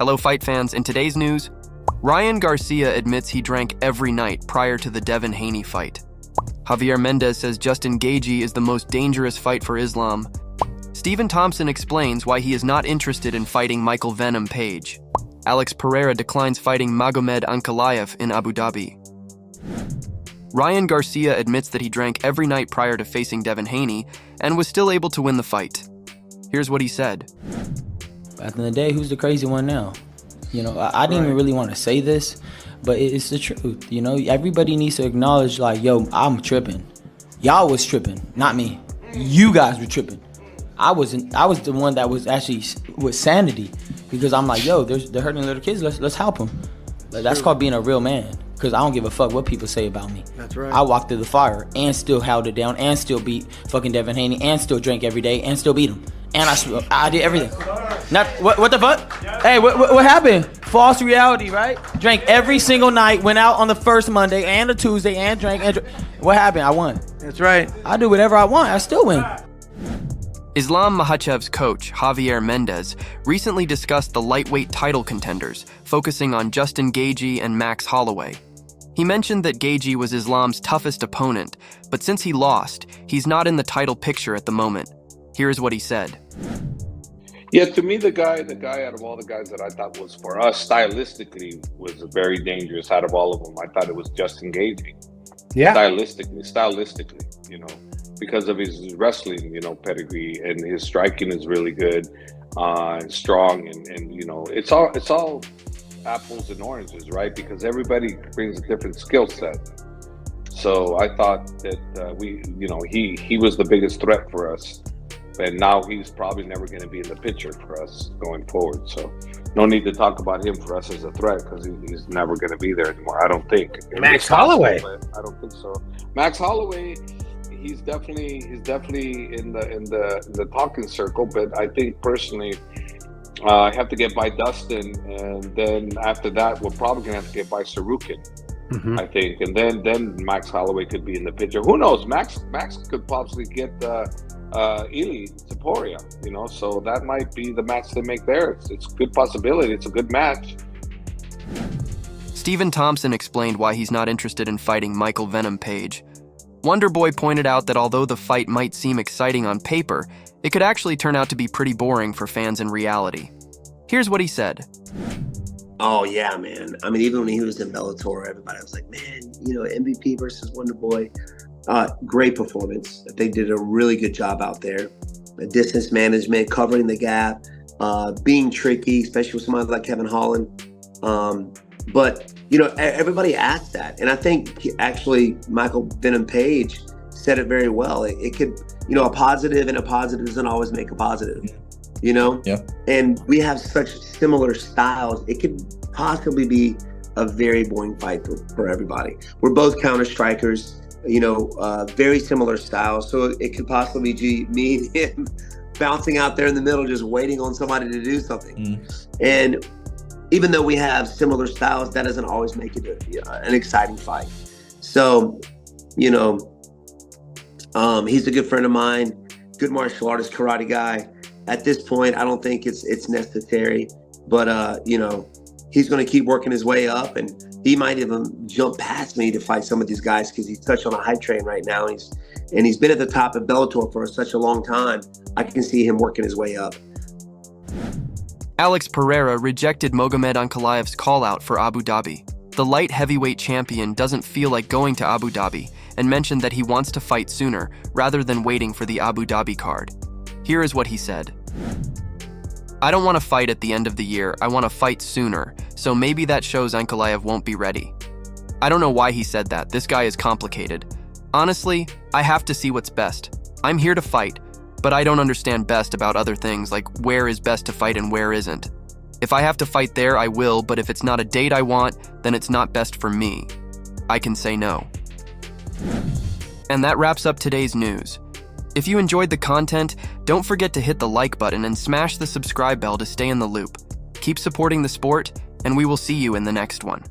Hello fight fans, in today's news, Ryan Garcia admits he drank every night prior to the Devin Haney fight. Javier Mendez says Justin Gaethje is the most dangerous fight for Islam. Stephen Thompson explains why he is not interested in fighting Michael Venom Page. Alex Pereira declines fighting Magomed Ankalaev in Abu Dhabi. Ryan Garcia admits that he drank every night prior to facing Devin Haney and was still able to win the fight. Here's what he said. Back in the day, who's the crazy one now? I didn't even really want to say this, but it's the truth. Everybody needs to acknowledge, like, yo, I'm tripping. Y'all was tripping, not me. You guys were tripping. I was the one that was actually with sanity, because I'm like, yo, they're hurting little kids. Let's help them. That's called being a real man. Because I don't give a fuck what people say about me. That's right. I walked through the fire and still held it down and still beat fucking Devin Haney and still drank every day and still beat him. And I did everything. Not what the fuck? Hey, what happened? False reality, right? Drank every single night, went out on the first Monday and a Tuesday and drank. What happened? I won. That's right. I do whatever I want. I still win. Islam Makhachev's coach, Javier Mendez, recently discussed the lightweight title contenders, focusing on Justin Gaethje and Max Holloway. He mentioned that Gaethje was Islam's toughest opponent, but since he lost, he's not in the title picture at the moment. Here's what he said. Yeah, to me, the guy out of all the guys that I thought was, for us, stylistically, was very dangerous out of all of them. I thought it was Justin Gaethje. Yeah. Stylistically, because of his wrestling, pedigree, and his striking is really good, and strong, and it's all apples and oranges, right? Because everybody brings a different skill set. So I thought that he was the biggest threat for us, and now he's probably never going to be in the picture for us going forward. So no need to talk about him for us as a threat, because he's never going to be there anymore. I don't think. Max Holloway. I don't think so. Max Holloway. He's definitely in the talking circle, but I think personally, I have to get by Dustin, and then after that, we're probably gonna have to get by Sarukin. Mm-hmm. I think, and then Max Holloway could be in the picture. Who knows? Max could possibly get Ili Topuria. So that might be the match they make there. It's a good possibility. It's a good match. Stephen Thompson explained why he's not interested in fighting Michael Venom Page. Wonderboy pointed out that although the fight might seem exciting on paper, it could actually turn out to be pretty boring for fans in reality. Here's what he said. Oh, yeah, man. I mean, even when he was in Bellator, everybody was like, man, MVP versus Wonderboy. Great performance. They did a really good job out there. Distance management, covering the gap, being tricky, especially with somebody like Kevin Holland. But everybody asked that. And I think actually Michael Venom Page said it very well. It could, a positive and a positive doesn't always make a positive, Yeah. And we have such similar styles. It could possibly be a very boring fight for everybody. We're both counter strikers, very similar styles. So it could possibly be me and him bouncing out there in the middle, just waiting on somebody to do something. And even though we have similar styles, that doesn't always make it an exciting fight. So, he's a good friend of mine, good martial artist, karate guy. At this point, I don't think it's necessary, but he's going to keep working his way up, and he might even jump past me to fight some of these guys, because he's touched on a hype train right now. And he's been at the top of Bellator for such a long time. I can see him working his way up. Alex Pereira rejected Magomed Ankalaev's call-out for Abu Dhabi. The light heavyweight champion doesn't feel like going to Abu Dhabi and mentioned that he wants to fight sooner rather than waiting for the Abu Dhabi card. Here is what he said. I don't want to fight at the end of the year, I want to fight sooner, so maybe that shows Ankalaev won't be ready. I don't know why he said that, this guy is complicated. Honestly, I have to see what's best. I'm here to fight, but I don't understand best about other things like where is best to fight and where isn't. If I have to fight there, I will, but if it's not a date I want, then it's not best for me. I can say no. And that wraps up today's news. If you enjoyed the content, don't forget to hit the like button and smash the subscribe bell to stay in the loop. Keep supporting the sport, and we will see you in the next one.